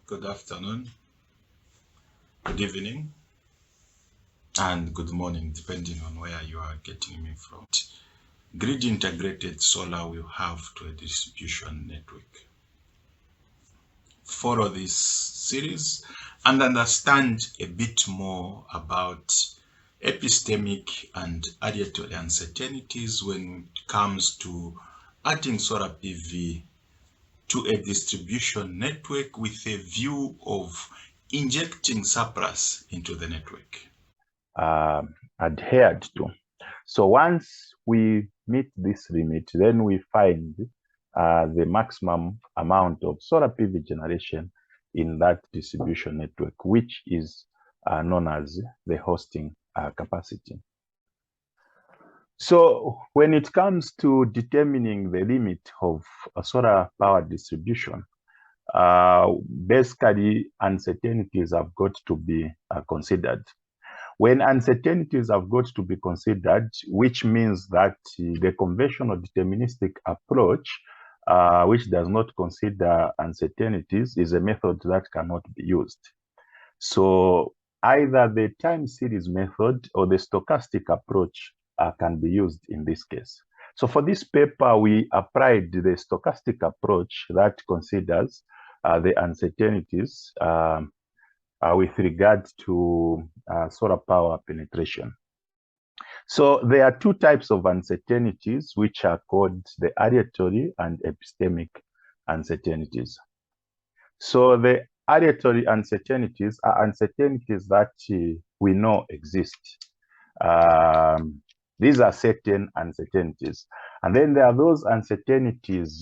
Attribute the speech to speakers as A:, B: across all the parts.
A: Good afternoon, good evening, and good morning, depending on where you are getting me from. Grid integrated solar will have to a distribution network. Follow this series and understand a bit more about epistemic and aleatory uncertainties when it comes to adding solar PV to a distribution network with a view of injecting surplus into the network.
B: Adhered to. So once we meet this limit, then we find the maximum amount of solar PV generation in that distribution network, which is known as the hosting capacity. So when it comes to determining the limit of a solar power distribution, basically uncertainties have got to be considered. When uncertainties have got to be considered, which means that the conventional deterministic approach, which does not consider uncertainties, is a method that cannot be used. So either the time series method or the stochastic approach can be used in this case. So for this paper, we applied the stochastic approach that considers the uncertainties with regard to solar power penetration. So there are two types of uncertainties, which are called the aleatory and epistemic uncertainties. So the aleatory uncertainties are uncertainties that we know exist. These are certain uncertainties. And then there are those uncertainties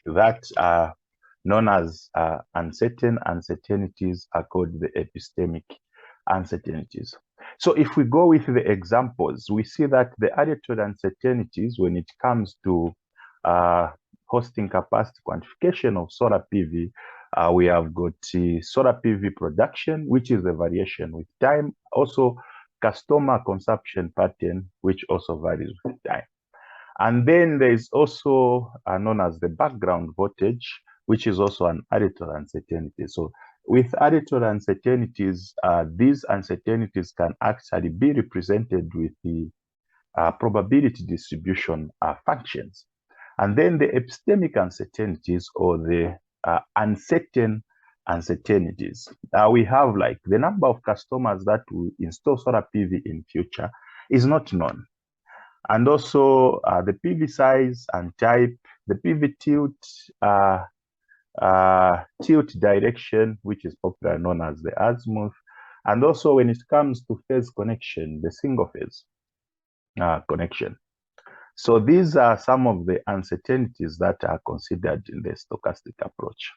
B: that are known as uncertain uncertainties are called the epistemic uncertainties. So if we go with the examples, we see that the aleatory uncertainties, when it comes to hosting capacity quantification of solar PV, we have got solar PV production, which is a variation with time. Also, customer consumption pattern, which also varies with time. And then there is also known as the background voltage, which is also an aleatory uncertainty. So with aleatory uncertainties, these uncertainties can actually be represented with the probability distribution functions. And then the epistemic uncertainties, or the uncertain uncertainties. We have like the number of customers that will install solar PV in future is not known. And also the PV size and type, the PV tilt direction, which is popularly known as the azimuth. And also when it comes to phase connection, the single phase connection. So these are some of the uncertainties that are considered in the stochastic approach.